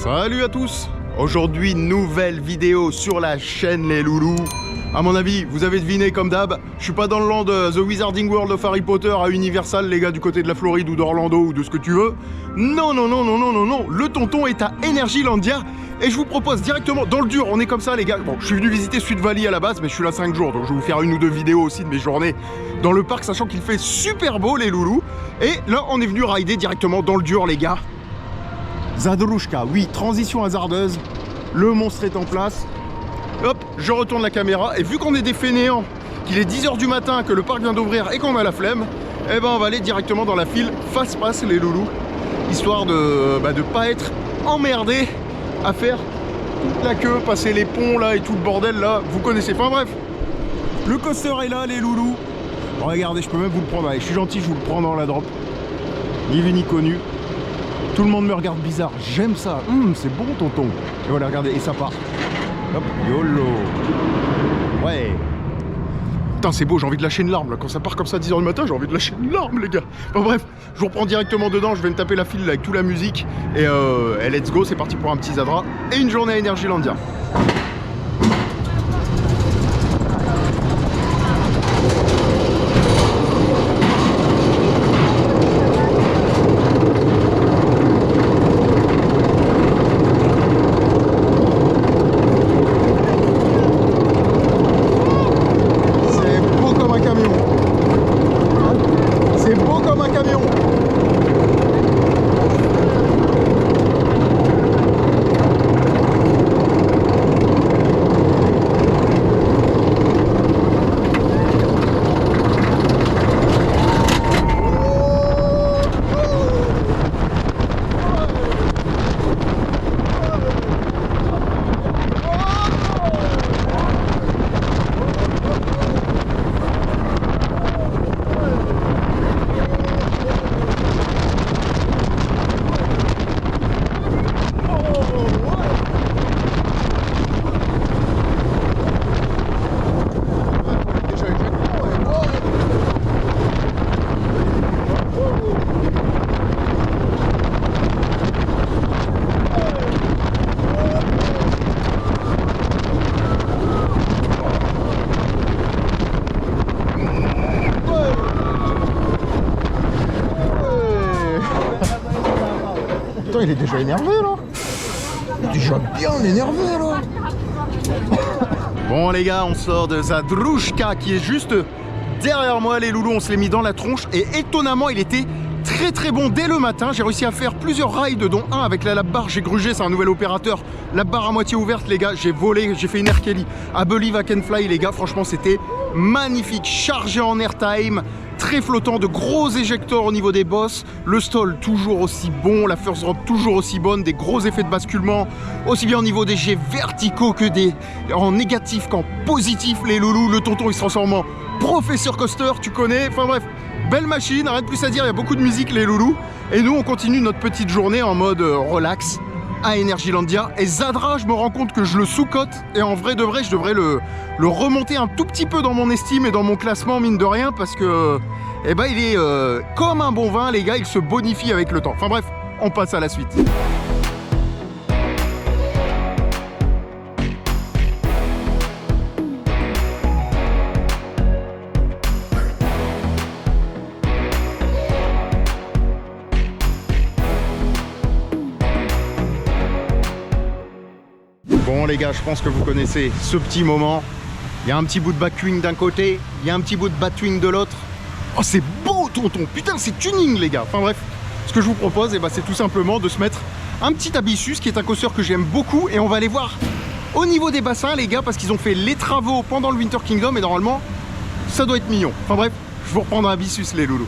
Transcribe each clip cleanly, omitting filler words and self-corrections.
Salut à tous. Aujourd'hui, nouvelle vidéo sur la chaîne les loulous. À mon avis, vous avez deviné comme d'hab, je suis pas dans le land The Wizarding World of Harry Potter à Universal, les gars du côté de la Floride ou d'Orlando ou de ce que tu veux. Non, non, non, non, non, non, non, le tonton est à Energylandia et je vous propose directement, dans le dur, on est comme ça les gars. Bon, je suis venu visiter Sud Valley à la base, mais je suis là 5 jours, donc je vais vous faire une ou deux vidéos aussi de mes journées dans le parc, sachant qu'il fait super beau les loulous. Et là, on est venu rider directement dans le dur les gars. Zadrushka, oui, transition hasardeuse, le monstre est en place. Hop, je retourne la caméra et vu qu'on est des fainéants, qu'il est 10 h du matin, que le parc vient d'ouvrir et qu'on a la flemme, eh ben on va aller directement dans la file face-passe les loulous, histoire de pas être emmerdé à faire toute la queue, passer les ponts là et tout le bordel là, vous connaissez. Enfin bref, le coaster est là les loulous. Bon, regardez, je peux même vous le prendre, allez, je suis gentil, je vous le prends dans la drop. Ni vu ni connu. Tout le monde me regarde bizarre, j'aime ça, c'est bon tonton. Et voilà, regardez, et ça part. Hop, YOLO. Ouais. Putain, c'est beau, j'ai envie de lâcher une larme là. Quand ça part comme ça à 10 h du matin, j'ai envie de lâcher une larme, les gars. Enfin bref, je vous reprends directement dedans. Je vais me taper la file là, avec toute la musique. Et let's go, c'est parti pour un petit Zadra. Et une journée à Energylandia. Putain, il est déjà énervé là. Il est déjà bien énervé là. Bon les gars, on sort de Zadrushka qui est juste derrière moi les loulous, on se l'est mis dans la tronche et étonnamment il était très bon dès le matin. J'ai réussi à faire plusieurs rides dont un avec la lap bar, j'ai grugé, c'est un nouvel opérateur. Lap bar à moitié ouverte les gars, j'ai volé, j'ai fait une Air Kelly. I Believe I Can Fly les gars, franchement c'était magnifique, chargé en airtime. Très flottant, de gros éjecteurs au niveau des bosses, le stall toujours aussi bon, la first drop toujours aussi bonne, des gros effets de basculement, aussi bien au niveau des jets verticaux que en négatif qu'en positif les loulous. Le tonton il se transforme en professeur coaster, tu connais, enfin bref, belle machine, rien de plus à dire, il y a beaucoup de musique les loulous. Et nous on continue notre petite journée en mode relax à Energylandia. Et Zadra, je me rends compte que je le sous-cote et en vrai de vrai je devrais le remonter un tout petit peu dans mon estime et dans mon classement mine de rien parce que eh ben, il est comme un bon vin les gars, il se bonifie avec le temps. Enfin bref, on passe à la suite. Bon les gars, je pense que vous connaissez ce petit moment. Il y a un petit bout de backwing d'un côté, il y a un petit bout de batwing de l'autre. Oh c'est beau tonton, putain c'est tuning les gars. Enfin bref, ce que je vous propose, eh ben, c'est tout simplement de se mettre un petit Abyssus qui est un coaster que j'aime beaucoup. Et on va aller voir au niveau des bassins les gars, parce qu'ils ont fait les travaux pendant le Winter Kingdom et normalement ça doit être mignon. Enfin bref, je vous reprends un Abyssus les loulous.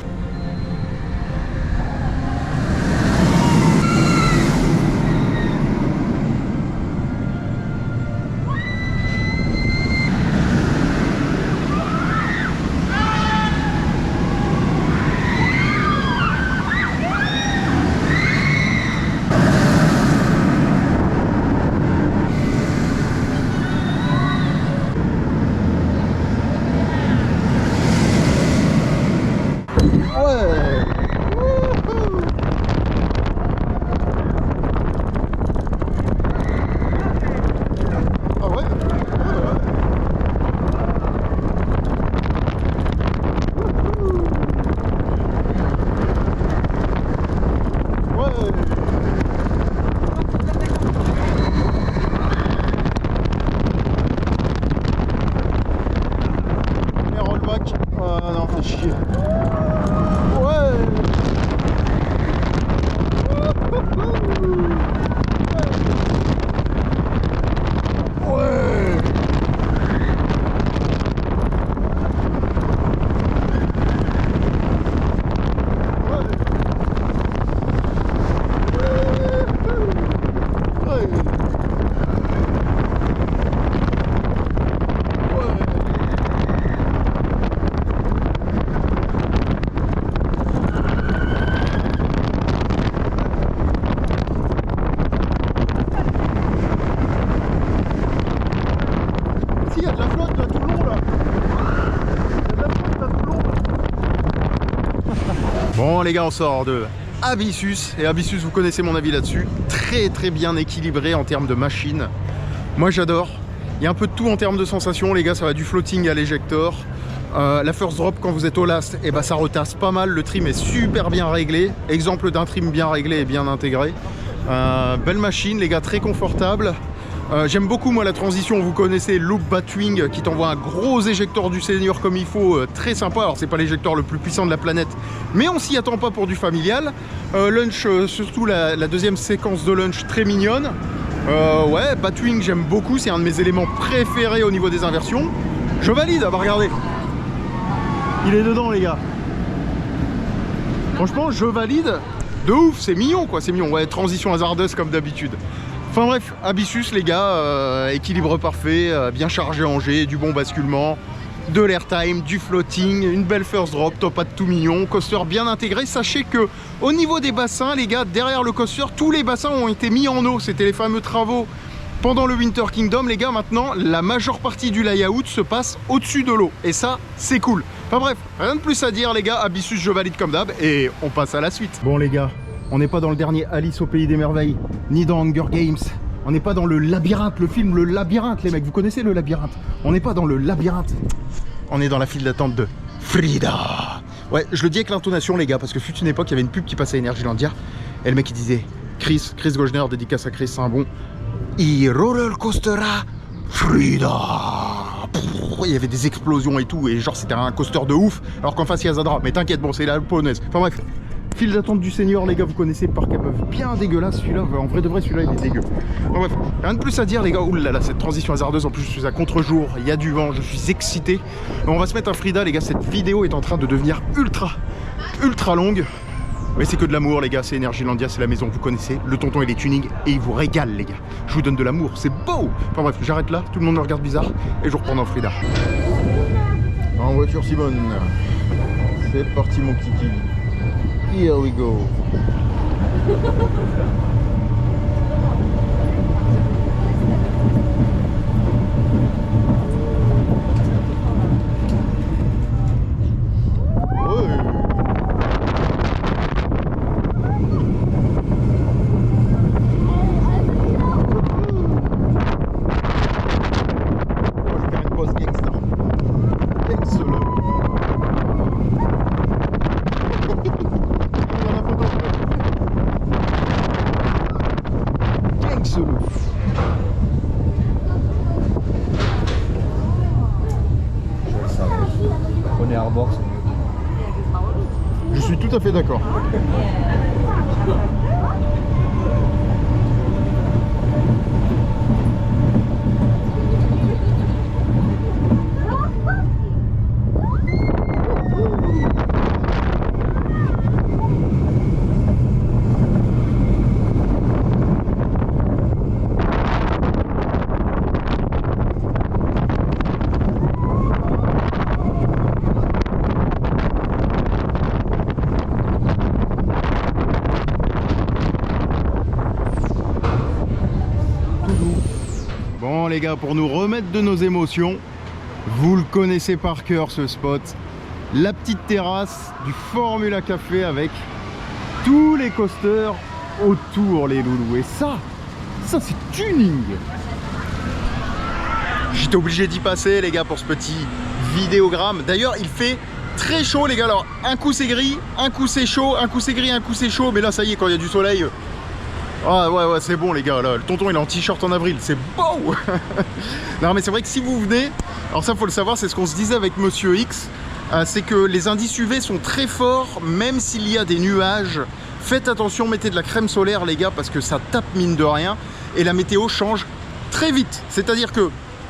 Bon les gars, on sort de Abyssus, et Abyssus, vous connaissez mon avis là-dessus, très bien équilibré en termes de machine. Moi j'adore, il y a un peu de tout en termes de sensations les gars, ça va du floating à l'éjector. La first drop quand vous êtes au last, et bah ça retasse pas mal, le trim est super bien réglé, exemple d'un trim bien réglé et bien intégré. Belle machine les gars, très confortable. J'aime beaucoup moi la transition, vous connaissez Loop Batwing qui t'envoie un gros éjecteur du senior comme il faut, très sympa. Alors c'est pas l'éjecteur le plus puissant de la planète, mais on s'y attend pas pour du familial. Lunch, surtout la deuxième séquence de lunch très mignonne. Ouais, Batwing j'aime beaucoup, c'est un de mes éléments préférés au niveau des inversions. Je valide, bah regardez. Il est dedans les gars. Franchement je valide de ouf, c'est mignon quoi, c'est mignon. Ouais, transition hasardeuse comme d'habitude. Enfin bref, Abyssus les gars, équilibre parfait, bien chargé en G, du bon basculement, de l'airtime, du floating, une belle first drop, top hat tout mignon, coaster bien intégré. Sachez que au niveau des bassins les gars, derrière le coaster, tous les bassins ont été mis en eau, c'était les fameux travaux pendant le Winter Kingdom les gars. Maintenant la majeure partie du layout se passe au-dessus de l'eau, et ça c'est cool. Enfin bref, rien de plus à dire les gars, Abyssus je valide comme d'hab, et on passe à la suite. Bon les gars, on n'est pas dans le dernier Alice au Pays des Merveilles, ni dans Hunger Games. On n'est pas dans le labyrinthe, le film Le Labyrinthe, les mecs. Vous connaissez le labyrinthe? On n'est pas dans le labyrinthe. On est dans la file d'attente de Frida. Ouais, je le dis avec l'intonation, les gars, parce que fut une époque, il y avait une pub qui passait à Energylandia. Et le mec, il disait Chris Gogner, dédicace à Chris, c'est un bon. I roller coastera Frida. Il y avait des explosions et tout, et genre c'était un coaster de ouf. Alors qu'en face, il y a Zadra. Mais t'inquiète, bon, c'est la polonaise. Enfin bref. File d'attente du Seigneur, les gars, vous connaissez le parc à meuf, bien dégueulasse celui-là, en vrai de vrai celui-là il est dégueu. Bon, bref, rien de plus à dire les gars, oulala, cette transition hasardeuse, en plus je suis à contre-jour, il y a du vent, je suis excité. On va se mettre un Frida les gars, cette vidéo est en train de devenir ultra longue. Mais c'est que de l'amour les gars, c'est Energylandia, c'est la maison, vous connaissez, le tonton et les tunings, et il vous régale les gars. Je vous donne de l'amour, c'est beau. Enfin bref, j'arrête là, tout le monde me regarde bizarre, et je reprends dans Frida. En voiture Simone, c'est parti mon kiki. Here we go. Je suis tout à fait d'accord. Bon les gars, pour nous remettre de nos émotions, vous le connaissez par cœur ce spot, la petite terrasse du Formula Café avec tous les coasters autour les loulous. Et ça c'est tuning. J'étais obligé d'y passer les gars pour ce petit vidéogramme. D'ailleurs il fait très chaud les gars, alors un coup c'est gris, un coup c'est chaud, un coup c'est gris, un coup c'est chaud, mais là ça y est, quand il y a du soleil, ah ouais c'est bon les gars, là le tonton il est en t-shirt en avril, c'est beau. Non mais c'est vrai que si vous venez, alors ça faut le savoir, c'est ce qu'on se disait avec Monsieur X, c'est que les indices UV sont très forts, même s'il y a des nuages. Faites attention, mettez de la crème solaire les gars, parce que ça tape mine de rien, et la météo change très vite. C'est-à-dire que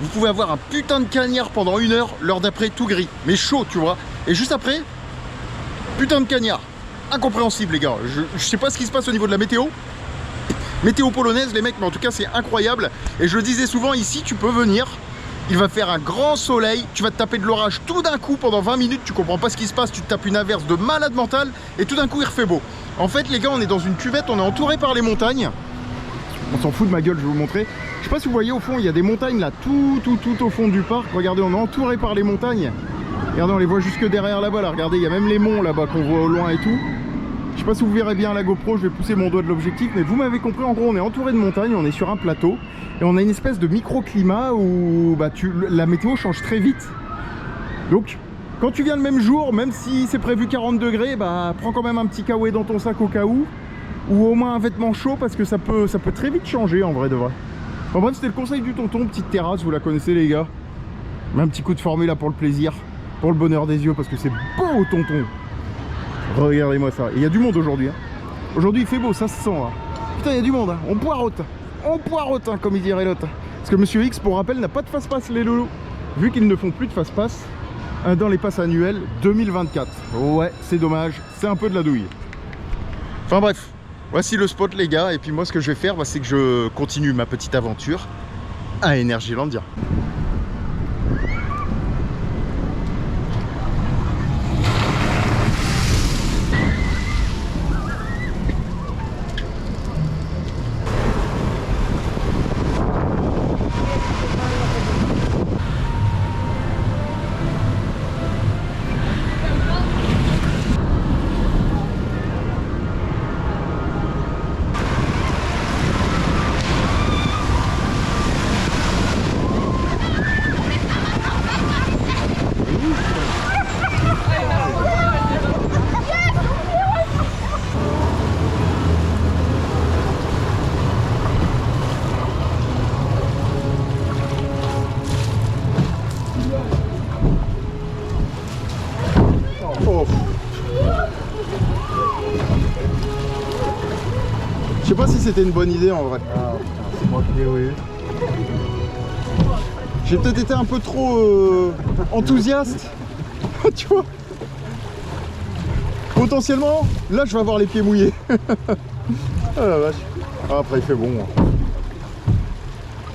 vous pouvez avoir un putain de cagnard pendant 1 heure, l'heure d'après tout gris, mais chaud tu vois, et juste après, putain de cagnard. Incompréhensible les gars, je sais pas ce qui se passe au niveau de la météo. Météo polonaise les mecs, mais en tout cas c'est incroyable. Et je le disais souvent, ici tu peux venir, il va faire un grand soleil, tu vas te taper de l'orage tout d'un coup pendant 20 minutes, tu comprends pas ce qui se passe, tu te tapes une averse de malade mental et tout d'un coup il refait beau. En fait les gars, on est dans une cuvette, on est entouré par les montagnes. On s'en fout de ma gueule, je vais vous montrer. Je sais pas si vous voyez au fond, il y a des montagnes là, tout au fond du parc. Regardez, on est entouré par les montagnes. Regardez, on les voit jusque derrière là-bas, là. Regardez, il y a même les monts là-bas qu'on voit au loin et tout. sais pas si vous verrez bien la GoPro, je vais pousser mon doigt de l'objectif, mais vous m'avez compris, en gros on est entouré de montagnes, on est sur un plateau et on a une espèce de microclimat où bah, la météo change très vite. Donc quand tu viens le même jour, même si c'est prévu 40 degrés, bah prends quand même un petit kawaii dans ton sac au cas où, ou au moins un vêtement chaud parce que ça peut très vite changer en vrai de vrai. Enfin bref, c'était le conseil du tonton, petite terrasse, vous la connaissez les gars. Mais un petit coup de formule là pour le plaisir, pour le bonheur des yeux, parce que c'est beau tonton. Regardez-moi ça, il y a du monde aujourd'hui. Hein. Aujourd'hui il fait beau, ça se sent. Hein. Putain, il y a du monde, hein. On poireaute, hein, comme il dirait l'autre. Parce que Monsieur X, pour rappel, n'a pas de fast-pass les loulous, vu qu'ils ne font plus de fast-pass dans les passes annuelles 2024. Ouais, c'est dommage, c'est un peu de la douille. Enfin bref, voici le spot les gars, et puis moi ce que je vais faire, bah, c'est que je continue ma petite aventure à Energylandia. Je sais pas si c'était une bonne idée en vrai. Ah, c'est moi qui l'ai oui. J'ai peut-être été un peu trop enthousiaste. Tu vois. Potentiellement, là je vais avoir les pieds mouillés. Ah la vache. Ah, après il fait bon.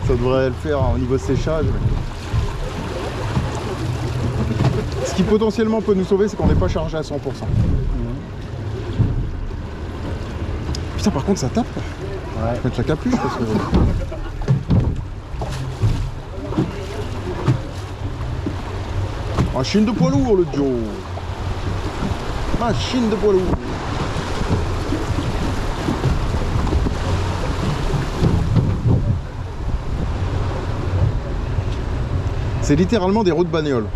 Ça devrait le faire hein, au niveau séchage. Ce qui potentiellement peut nous sauver, c'est qu'on n'est pas chargé à 100%. Putain, par contre ça tape. Ouais. Mettre la capuche parce que... Machine de poids lourd le Joe. Machine de poids lourd. C'est littéralement des routes bagnoles.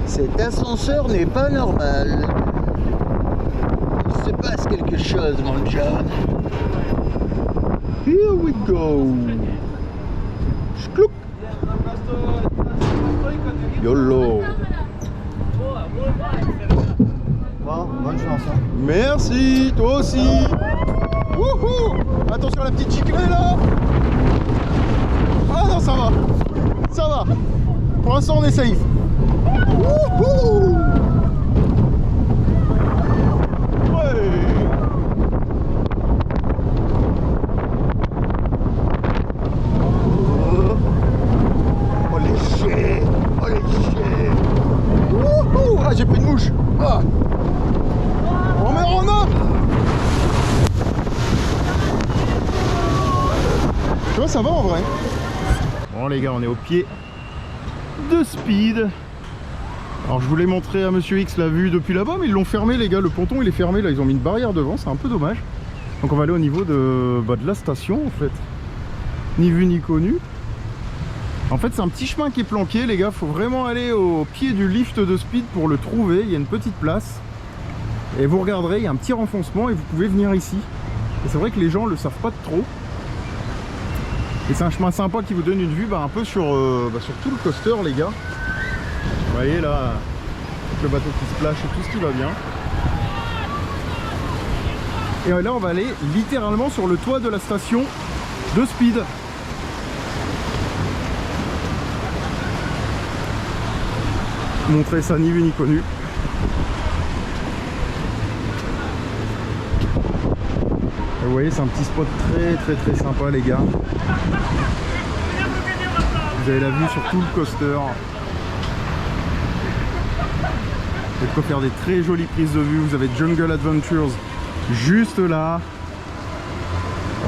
Cet ascenseur n'est pas normal. Il se passe quelque chose, mon John. Here we go. Schlouk. YOLO. Bon, bonne chance. Hein. Merci, toi aussi. Wouhou. Attention à la petite giclée là. Ah non, ça va. Ça va. Pour l'instant, on est safe. Wouhou. Ouais. Oh les chiens. Oh les chiens. Wouhou. Ah, j'ai pris une mouche. Ah. On met en up. Tu vois, ça va en vrai. Bon les gars, on est au pied de Speed. Alors je voulais montrer à Monsieur X la vue depuis là-bas, mais ils l'ont fermé les gars, le ponton il est fermé là, ils ont mis une barrière devant, c'est un peu dommage. Donc on va aller au niveau de la station en fait. Ni vu ni connu. En fait c'est un petit chemin qui est planqué les gars, faut vraiment aller au pied du lift de Speed pour le trouver, il y a une petite place. Et vous regarderez, il y a un petit renfoncement et vous pouvez venir ici. Et c'est vrai que les gens le savent pas trop. Et c'est un chemin sympa qui vous donne une vue un peu sur tout le coaster les gars. Vous voyez là, le bateau qui se splash et tout ce qui va bien. Et là on va aller littéralement sur le toit de la station de Speed. Montrer ça ni vu ni connu. vous voyez, c'est un petit spot très sympa les gars. Vous avez la vue sur tout le coaster. Vous pouvez faire des très jolies prises de vue. Vous avez Jungle Adventures juste là.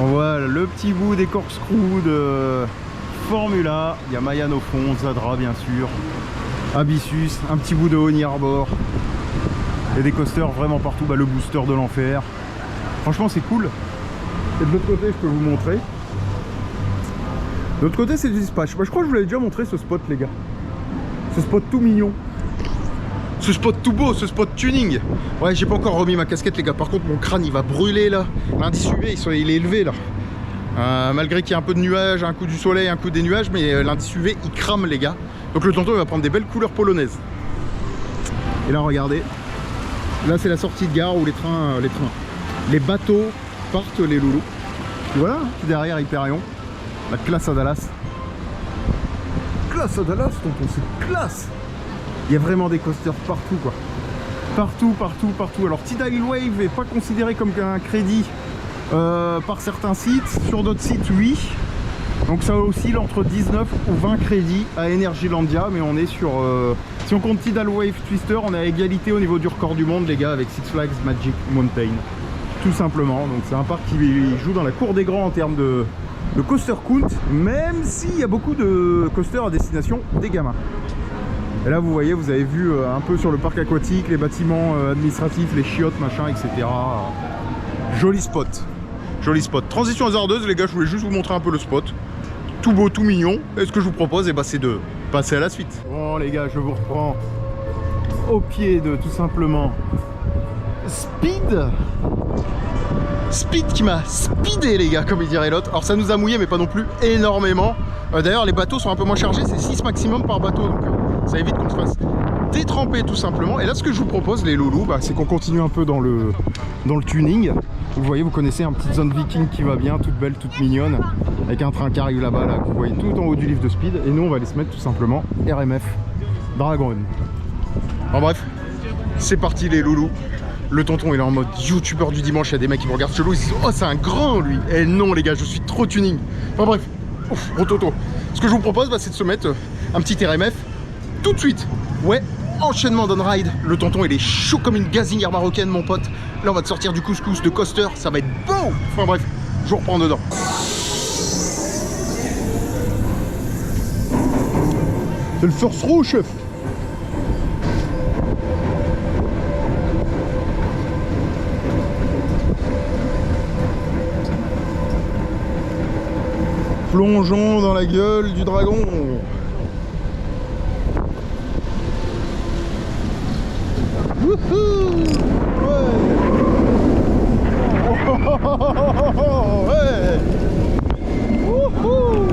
On voit le petit bout des corkscrews de Formula. Il y a Mayan au fond, Zadra bien sûr, Abyssus, un petit bout de Honey Harbor. Et des coasters vraiment partout. Le booster de l'enfer. Franchement c'est cool. Et de l'autre côté je peux vous montrer. De l'autre côté c'est du dispatch. Je crois que je vous l'avais déjà montré ce spot les gars. Ce spot tout mignon. Ce spot tout beau, ce spot tuning. Ouais, j'ai pas encore remis ma casquette les gars. Par contre mon crâne il va brûler là. L'indice UV il est élevé là. Malgré qu'il y a un peu de nuages, un coup du soleil, un coup des nuages, mais l'indice UV il crame les gars. Donc le tonton il va prendre des belles couleurs polonaises. Et là regardez. Là c'est la sortie de gare où les bateaux partent, les loulous. Et voilà, derrière Hyperion. La classe à Dallas. Classe à Dallas tonton, c'est classe. Il y a vraiment des coasters partout quoi. Partout. Alors Tidal Wave n'est pas considéré comme un crédit par certains sites. Sur d'autres sites oui. Donc ça oscille entre 19 ou 20 crédits à Energylandia. Mais on est sur... si on compte Tidal Wave Twister, on est à égalité au niveau du record du monde les gars avec Six Flags Magic Mountain. Tout simplement. Donc c'est un parc qui joue dans la cour des grands en termes de coaster count. Même s'il y a beaucoup de coasters à destination des gamins. Et là vous voyez, vous avez vu un peu sur le parc aquatique, les bâtiments administratifs, les chiottes, machin, etc. Joli spot. Joli spot. Transition hasardeuse les gars, je voulais juste vous montrer un peu le spot. Tout beau, tout mignon. Et ce que je vous propose, c'est de passer à la suite. Bon les gars, je vous reprends au pied de tout simplement Speed. Speed qui m'a speedé les gars, comme il dirait l'autre. Alors ça nous a mouillé mais pas non plus énormément. D'ailleurs les bateaux sont un peu moins chargés, c'est 6 maximum par bateau. Donc ça évite qu'on se fasse détremper tout simplement. Et là ce que je vous propose les loulous, c'est qu'on continue un peu dans le tuning. Vous voyez, vous connaissez une petite zone viking qui va bien, toute belle, toute mignonne. Avec un train qui arrive là-bas, là, que vous voyez tout en haut du livre de Speed. Et nous on va aller se mettre tout simplement RMF Dragon. En bref, c'est parti les loulous. Le tonton il est en mode youtubeur du dimanche, il y a des mecs qui me regardent chelou, ils se disent oh c'est un grand lui. Et non les gars, je suis trop tuning. Enfin bref, gros tonton. Ce que je vous propose c'est de se mettre un petit RMF tout de suite. Ouais, enchaînement d'on-ride. Le tonton il est chaud comme une gazinière marocaine mon pote. Là on va te sortir du couscous de coaster, ça va être beau. Enfin bref, je vous reprends dedans. C'est le first row chef. Plongeons dans la gueule du dragon. Wouhou! Ouais! Ouais! Wouhou!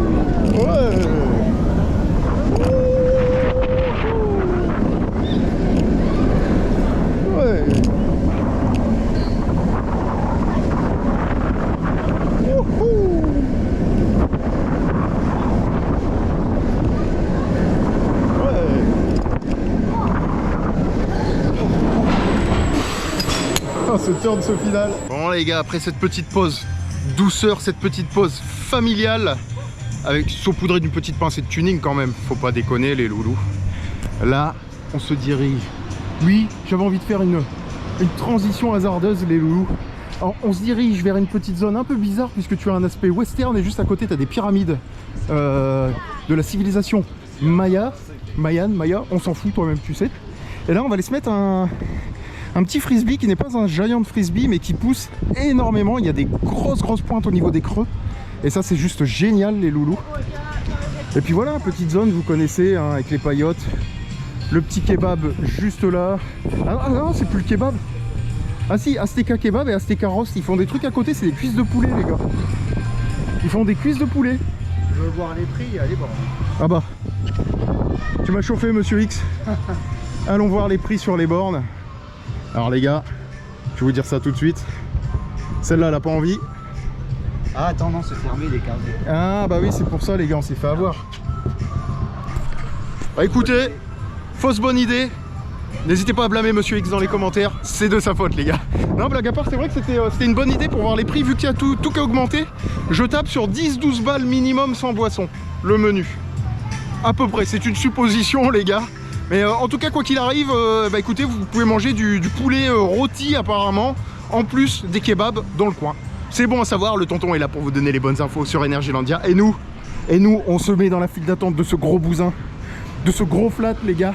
Ouais! Ouais! Wouhou! Ce turn, ce final. Bon les gars, après cette petite pause douceur, cette petite pause familiale, avec saupoudrée d'une petite pincée de tuning quand même, faut pas déconner les loulous. Là, on se dirige. Oui, j'avais envie de faire une transition hasardeuse les loulous. Alors, on se dirige vers une petite zone un peu bizarre puisque tu as un aspect western et juste à côté tu as des pyramides de la civilisation Maya, on s'en fout toi-même tu sais. Et là on va aller se mettre un petit frisbee qui n'est pas un giant frisbee mais qui pousse énormément. Il y a des grosses pointes au niveau des creux et ça c'est juste génial les loulous. Et puis voilà, petite zone vous connaissez hein, avec les paillotes, le petit kebab juste là. Ah non, c'est plus le kebab. Ah si, Azteca Kebab et Azteca Roast, ils font des trucs à côté, c'est des cuisses de poulet les gars. Ils font des cuisses de poulet. Je veux voir les prix, allez bon. Ah bah, tu m'as chauffé monsieur X. Allons voir les prix sur les bornes. Alors les gars, je vais vous dire ça tout de suite. Celle-là, elle a pas envie. Ah attends, non, c'est fermé les cases. Ah bah oui, c'est pour ça les gars, on s'est fait avoir. Bah écoutez, fausse bonne idée. N'hésitez pas à blâmer Monsieur X dans les commentaires, c'est de sa faute les gars. Non, blague à part, c'est vrai que c'était une bonne idée pour voir les prix, vu qu'il y a tout qui a augmenté. Je tape sur 10-12 balles minimum sans boisson, le menu. À peu près, c'est une supposition les gars. Mais en tout cas, quoi qu'il arrive, bah écoutez, vous pouvez manger du poulet rôti apparemment, en plus des kebabs dans le coin. C'est bon à savoir, le tonton est là pour vous donner les bonnes infos sur Energylandia. Et nous, on se met dans la file d'attente de ce gros bousin, de ce gros flat les gars,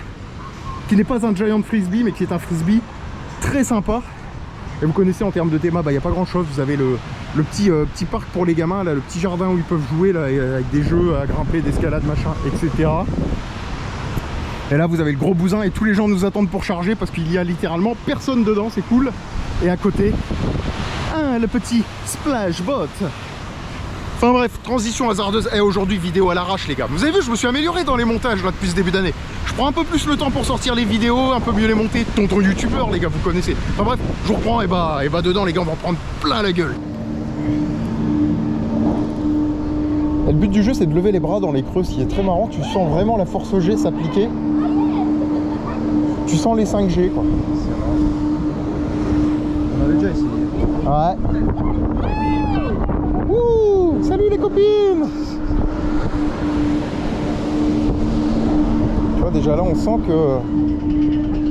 qui n'est pas un giant frisbee, mais qui est un frisbee très sympa. Et vous connaissez en termes de théma, bah, y a pas grand chose. Vous avez le petit parc pour les gamins, là, le petit jardin où ils peuvent jouer là, avec des jeux à grimper, d'escalade, machin, etc. Et là vous avez le gros bousin et tous les gens nous attendent pour charger parce qu'il y a littéralement personne dedans, c'est cool. Et à côté, le petit splash bot. Enfin bref, transition hasardeuse. Et aujourd'hui, vidéo à l'arrache les gars. Vous avez vu, je me suis amélioré dans les montages là depuis ce début d'année. Je prends un peu plus le temps pour sortir les vidéos, un peu mieux les monter. Tonton youtubeur les gars, vous connaissez. Enfin bref, je vous reprends et bah dedans les gars, on va en prendre plein la gueule. Et le but du jeu, c'est de lever les bras dans les creux, ce qui est très marrant. Tu sens vraiment la force G s'appliquer. Tu sens les 5G quoi. On avait déjà essayé. Ouais. Ouh, salut les copines. Tu vois, déjà là, on sent que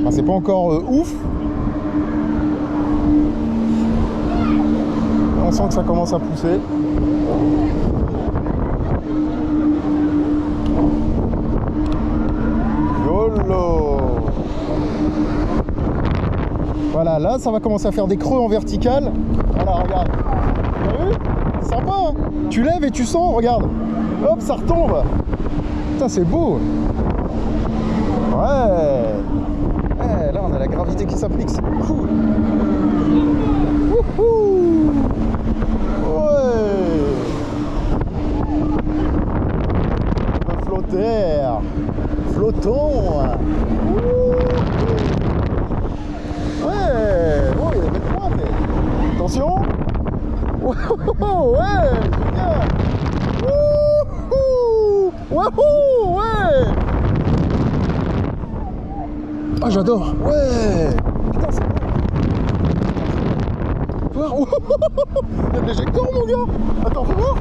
enfin, c'est pas encore ouf. On sent que ça commence à pousser. YOLO. Voilà, là ça va commencer à faire des creux en vertical. Voilà, regarde. T'as vu? Sympa, hein? Tu lèves et tu sens, regarde. Hop, ça retombe. Putain, c'est beau. Ouais. Ouais, là on a la gravité qui s'applique, c'est cool. Wouhou. Ouais. On peut flotter. Flottons. Ouais, oh, il y a des belles pointes. Attention. Ouais, génial. Wouhou, ouais. Ah, j'adore. Ouais. Putain, c'est bon. Voir. Il y a de l'éjecteur, mon gars. Attends, faut voir.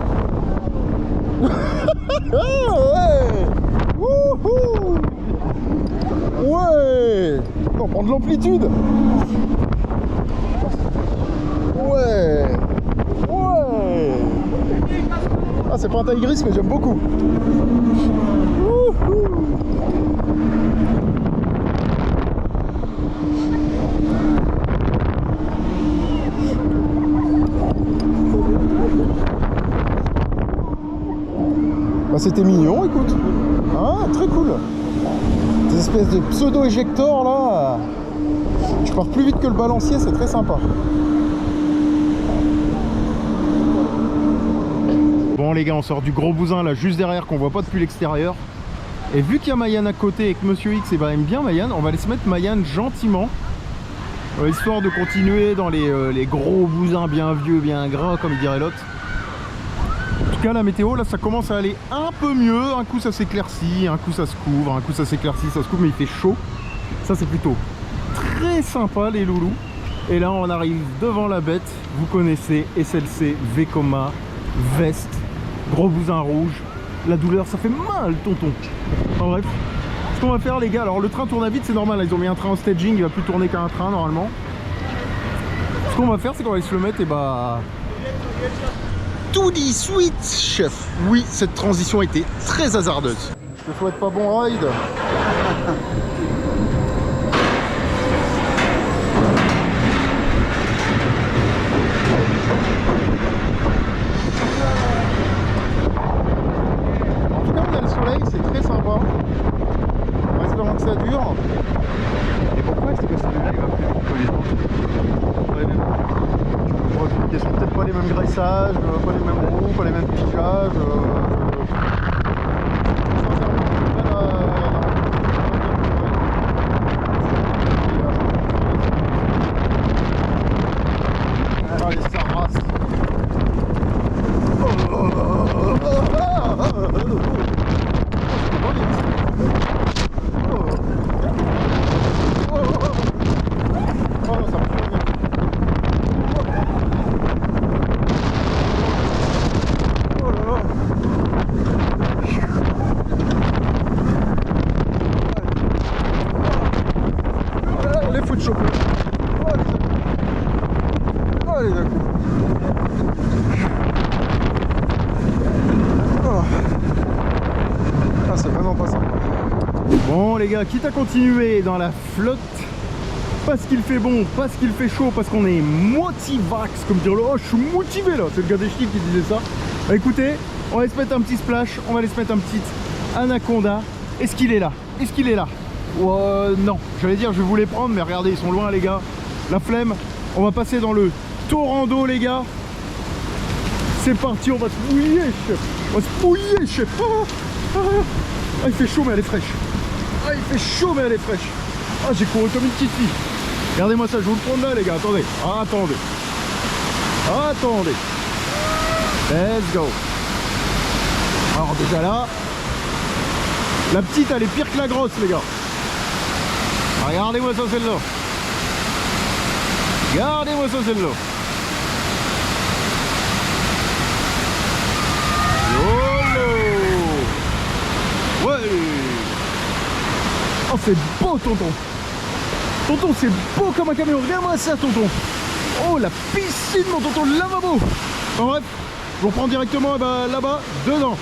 Ouais. Wouhou. Ouais. On prend de l'amplitude. Ouais. Ouais. Ah, c'est pas un taille grise, mais j'aime beaucoup. Wouhou. Bah, c'était mignon, écoute. Ah, très cool. Des espèces de pseudo-éjecteurs là. Tu pars plus vite que le balancier, c'est très sympa. Bon les gars, on sort du gros bousin là juste derrière qu'on voit pas depuis l'extérieur. Et vu qu'il y a Mayan à côté et que Monsieur X aime bien Mayan, on va laisser mettre Mayan gentiment. Histoire de continuer dans les gros bousins bien vieux, bien gras comme dirait l'autre. En tout cas la météo là ça commence à aller un peu mieux. Un coup ça s'éclaircit, un coup ça se couvre, un coup ça s'éclaircit, ça se couvre, mais il fait chaud. Ça c'est plutôt très sympa les loulous. Et là on arrive devant la bête, vous connaissez, SLC, Vekoma, veste, gros bousin rouge. La douleur ça fait mal tonton. En bref, ce qu'on va faire les gars, alors le train tourne à vide, c'est normal, ils ont mis un train en staging, il va plus tourner qu'un train normalement. Ce qu'on va faire c'est qu'on va se le mettre et bah... Tout dit sweet chef. Oui, cette transition a été très hasardeuse. Je te souhaite pas bon ride. En tout cas, on a le soleil, c'est très sympa. En espérant que ça dure. Et pourquoi est-ce que celui-là il va plus vite que les autres? Ouais, ils sont peut-être pas les mêmes graissages, pas les mêmes roues, pas les mêmes piquages. Allez, ça rase. chauffer. Allez, d'accord. Oh. Ah, c'est vraiment pas ça. Bon les gars, quitte à continuer dans la flotte, parce qu'il fait bon, parce qu'il fait chaud, parce qu'on est motivax, comme dire le... Oh, je suis motivé là, c'est le gars des chiffres qui disait ça. Bah, écoutez, on va aller se mettre un petit splash, on va aller se mettre un petit anaconda. Est-ce qu'il est là? Est-ce qu'il est là? Non, j'allais dire je vais vous les prendre, mais regardez, ils sont loin les gars. La flemme, on va passer dans le torrent d'eau les gars. C'est parti, on va se mouiller, chef. On va se mouiller, chef. Ah, il fait chaud mais elle est fraîche. Ah, il fait chaud mais elle est fraîche. Ah, j'ai couru comme une petite fille. Regardez-moi ça, je vais vous le prendre là les gars, attendez. Ah, attendez. Attendez. Let's go. Alors déjà là, la petite elle est pire que la grosse les gars. Regardez-moi ça celle-là. Regardez-moi ça celle-là. YOLO. Ouais. Oh, c'est beau tonton. Tonton, c'est beau comme un camion. Regarde-moi ça tonton. Oh, la piscine mon tonton, le lavabo. En bref, je vous reprends directement là-bas, dedans.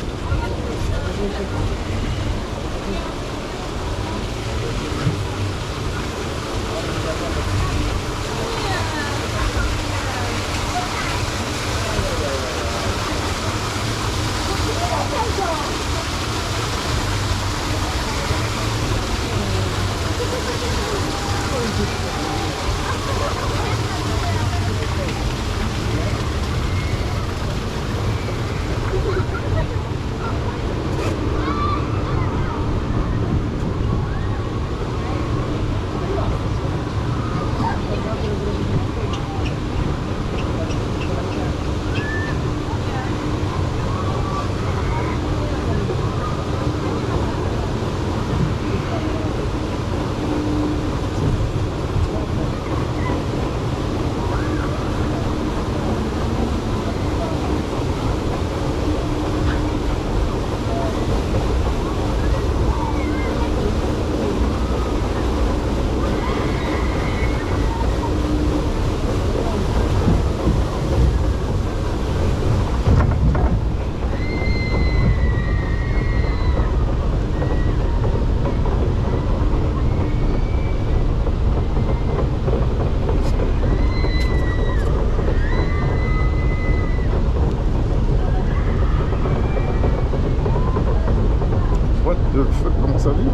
Le feu commence à vivre.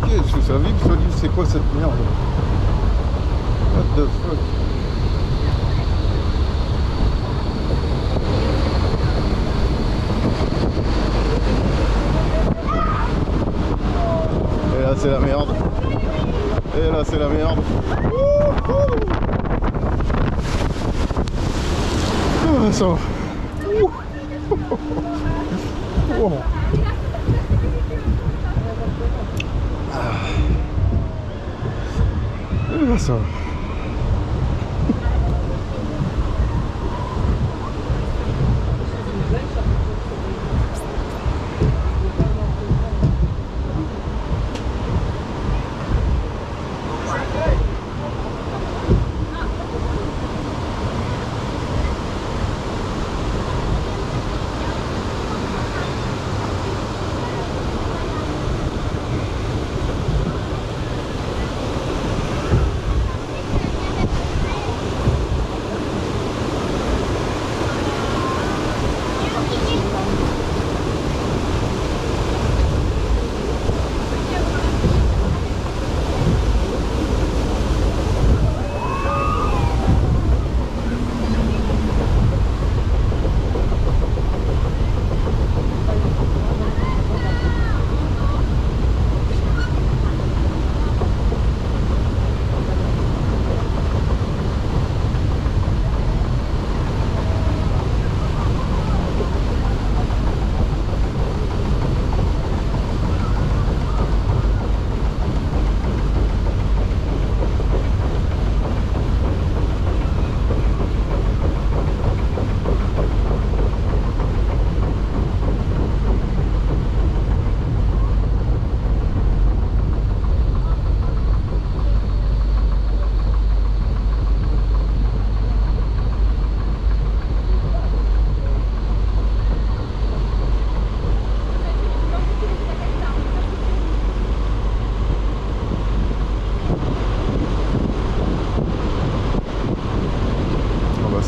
Qu'est-ce que ça vibre, ça dit, c'est quoi cette merde? What the fuck? Et là c'est la merde. Et là c'est la merde. Ah, ça va. Wow. Et là ça va.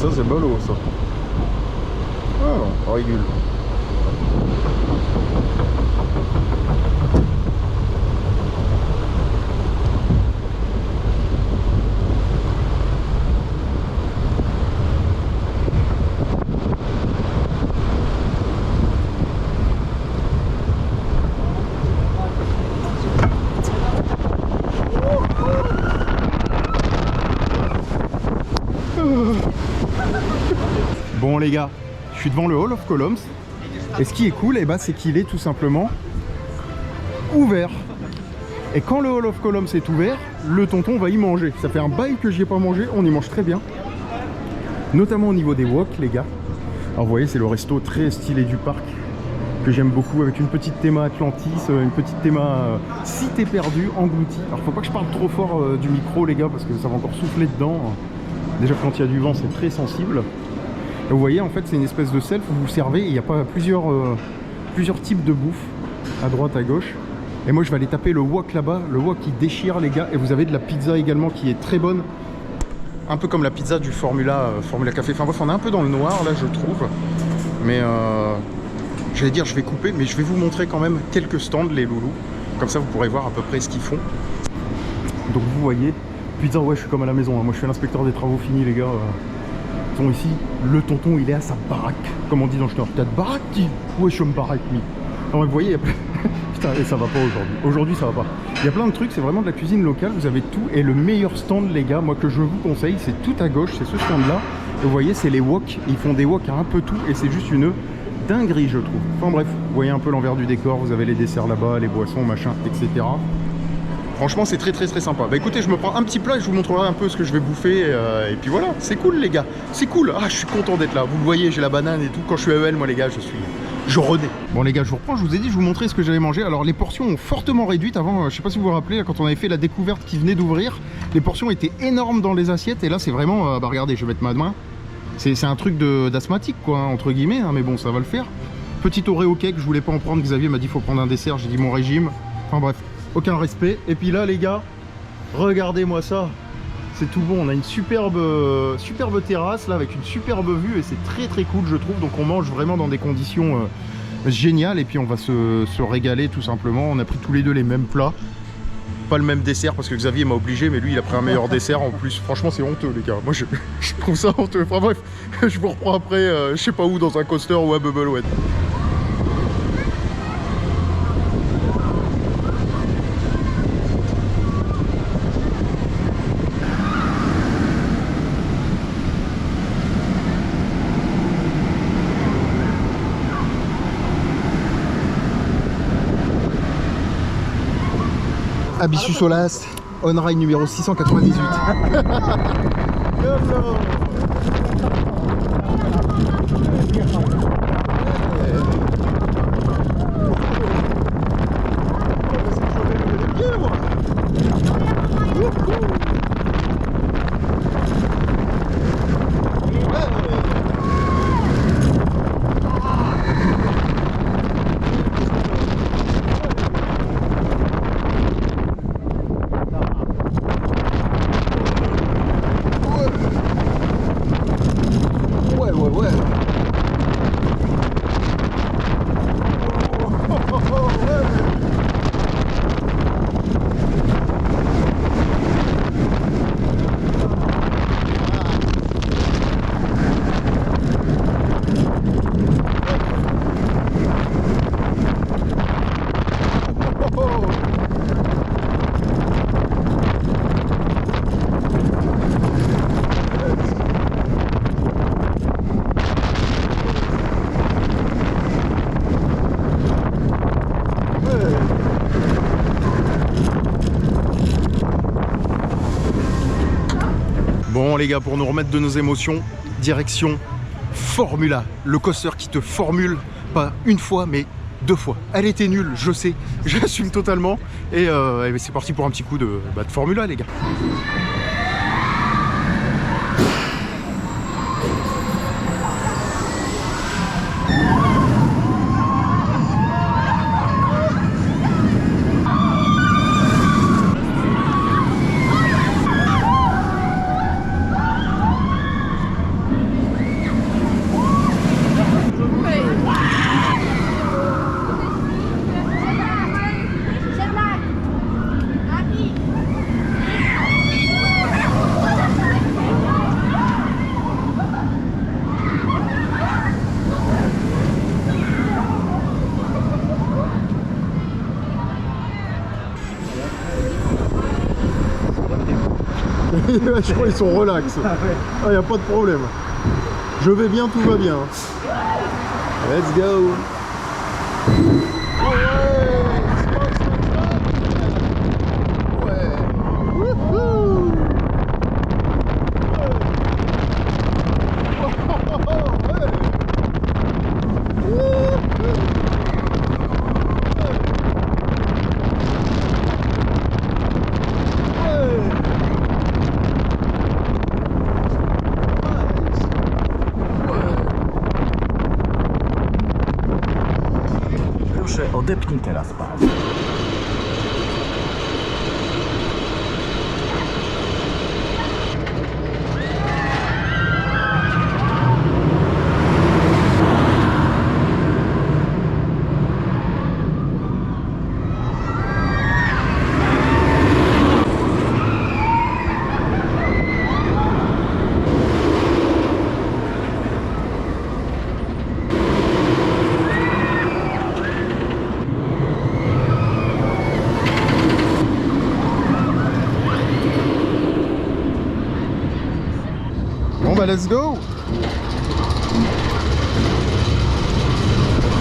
Ça c'est ballot ça. Ah, on régule. Bon les gars, je suis devant le Hall of Columns et ce qui est cool, c'est qu'il est tout simplement ouvert. Et quand le Hall of Columns est ouvert, le tonton va y manger. Ça fait un bail que j'y ai pas mangé, on y mange très bien. Notamment au niveau des wok les gars. Alors vous voyez, c'est le resto très stylé du parc que j'aime beaucoup, avec une petite théma Atlantis, une petite théma cité perdue, engloutie. Alors faut pas que je parle trop fort du micro les gars, parce que ça va encore souffler dedans. Déjà quand il y a du vent, c'est très sensible. Et vous voyez, en fait, c'est une espèce de self où vous servez et il n'y a pas plusieurs types de bouffe à droite, à gauche. Et moi, je vais aller taper le wok là-bas, le wok qui déchire, les gars. Et vous avez de la pizza également qui est très bonne. Un peu comme la pizza du Formula Café. Enfin bref, on est un peu dans le noir là, je trouve. Mais j'allais dire, je vais couper, mais je vais vous montrer quand même quelques stands, les loulous. Comme ça, vous pourrez voir à peu près ce qu'ils font. Donc vous voyez, pizza, ouais, je suis comme à la maison. Hein. Moi, je suis l'inspecteur des travaux finis, les gars. Ici, le tonton il est à sa baraque, comme on dit dans le Schnorr. T'as de baraque, dit ouais, je suis en baraque, mi. Alors vous voyez, il y a... putain, et ça va pas aujourd'hui. Aujourd'hui, ça va pas. Il y a plein de trucs, c'est vraiment de la cuisine locale. Vous avez tout. Et le meilleur stand, les gars, moi que je vous conseille, c'est tout à gauche, c'est ce stand-là. Et vous voyez, c'est les wok. Ils font des wok à un peu tout, et c'est juste une dinguerie, je trouve. Enfin bref, vous voyez un peu l'envers du décor. Vous avez les desserts là-bas, les boissons, machin, etc. Franchement, c'est très sympa. Bah écoutez, je me prends un petit plat et je vous montrerai un peu ce que je vais bouffer. Et puis voilà, c'est cool les gars. C'est cool. Ah, je suis content d'être là. Vous le voyez, j'ai la banane et tout. Quand je suis à EL, moi les gars, je renais. Bon les gars, je vous reprends. Je vous ai dit, je vous montrais ce que j'allais manger. Alors les portions ont fortement réduit. Avant, je sais pas si vous vous rappelez, quand on avait fait la découverte qui venait d'ouvrir, les portions étaient énormes dans les assiettes. Et là, c'est vraiment, bah regardez, je vais mettre ma main. C'est un truc d'asthmatique, quoi, hein, entre guillemets. Hein, mais bon, ça va le faire. Petit Oreo cake, je voulais pas en prendre. Xavier m'a dit, faut prendre un dessert. J'ai dit mon régime. Enfin bref. Aucun respect. Et puis là les gars, regardez-moi ça, c'est tout bon. On a une superbe terrasse là avec une superbe vue et c'est très cool je trouve. Donc on mange vraiment dans des conditions géniales et puis on va se régaler tout simplement. On a pris tous les deux les mêmes plats, pas le même dessert parce que Xavier m'a obligé, mais lui il a pris un meilleur dessert en plus. Franchement c'est honteux les gars, moi je trouve ça honteux. Enfin bref, je vous reprends après, je sais pas où, dans un coaster ou à Bubblehead. Abissus Solas, on-ride numéro 698. Bon les gars, pour nous remettre de nos émotions, direction Formula, le coaster qui te formule pas une fois mais deux fois. Elle était nulle, je sais, j'assume totalement et c'est parti pour un petit coup de Formula les gars. Je crois qu'ils sont relax. Ah, y a pas de problème. Je vais bien, tout va bien. Let's go. Odepnij teraz pas. Bon bah let's go.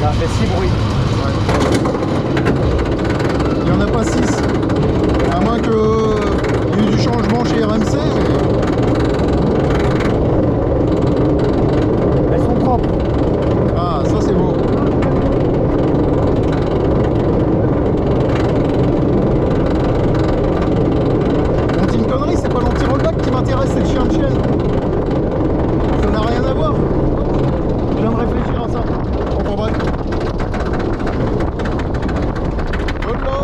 Ça fait 6 bruits. Il n'y en a pas 6. À moins qu'il y ait eu du changement chez RMC. Elles sont propres. Ah, ça c'est beau. On dit une connerie, c'est pas l'anti-rollback qui m'intéresse, c'est le chien de chienne. Ça n'a rien à voir. Je viens de réfléchir à ça. Enfin bref. Hop là.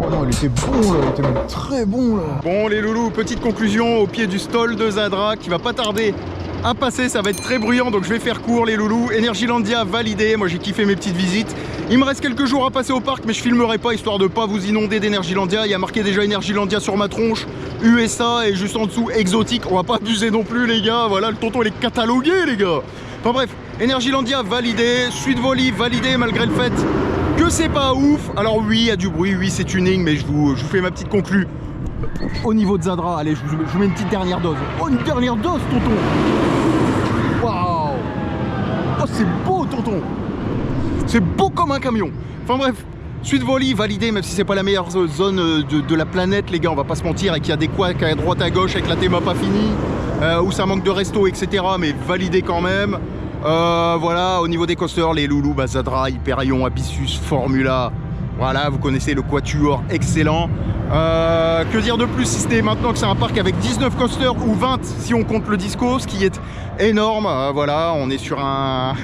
Oh non, il était bon là, il était même très bon là. Bon les loulous, petite conclusion au pied du stall de Zadra qui va pas tarder à passer, ça va être très bruyant donc je vais faire court les loulous. Energylandia validé, moi j'ai kiffé mes petites visites. Il me reste quelques jours à passer au parc mais je filmerai pas histoire de pas vous inonder d'Energylandia. Il y a marqué déjà Energylandia sur ma tronche, USA et juste en dessous exotique, on va pas abuser non plus les gars, voilà le tonton il est catalogué les gars. Enfin bref, Energylandia validé, Sweet Volley validé malgré le fait que c'est pas ouf. Alors oui, il y a du bruit, oui c'est tuning, mais je vous fais ma petite conclue. Au niveau de Zadra, allez, je vous mets une petite dernière dose. Oh, une dernière dose, tonton. Waouh. Oh, c'est beau, tonton. C'est beau comme un camion. Enfin bref, Sweet Volley validé, même si c'est pas la meilleure zone de la planète, les gars, on va pas se mentir, et qu'il y a des couacs à droite à gauche avec la théma pas finie, où ça manque de resto, etc. Mais validé quand même. Voilà, au niveau des coasters, les loulous, bah, Zadra, Hyperion, Abyssus, Formula, voilà, vous connaissez le quatuor excellent. Que dire de plus si ce n'est maintenant que c'est un parc avec 19 coasters ou 20 si on compte le disco, ce qui est énorme. Voilà, on est sur un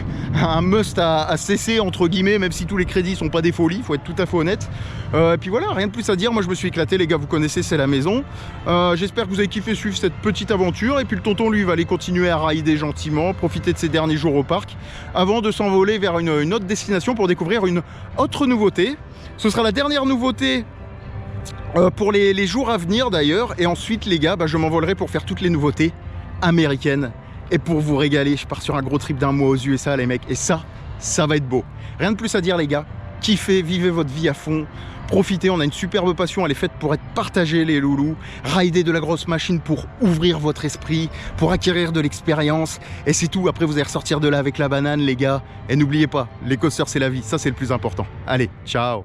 must à cesser entre guillemets, même si tous les crédits sont pas des folies, faut être tout à fait honnête. Et puis voilà, rien de plus à dire, moi je me suis éclaté les gars, vous connaissez, c'est la maison. J'espère que vous avez kiffé suivre cette petite aventure, et puis le tonton lui va aller continuer à rider gentiment, profiter de ses derniers jours au parc, avant de s'envoler vers une autre destination pour découvrir une autre nouveauté. Ce sera la dernière nouveauté pour les jours à venir d'ailleurs, et ensuite les gars, bah, je m'envolerai pour faire toutes les nouveautés américaines, et pour vous régaler, je pars sur un gros trip d'un mois aux USA les mecs, et ça va être beau. Rien de plus à dire les gars, kiffez, vivez votre vie à fond, profitez, on a une superbe passion, elle est faite pour être partagée les loulous, rider de la grosse machine pour ouvrir votre esprit, pour acquérir de l'expérience, et c'est tout, après vous allez ressortir de là avec la banane les gars, et n'oubliez pas, les coasters c'est la vie, ça c'est le plus important. Allez, ciao.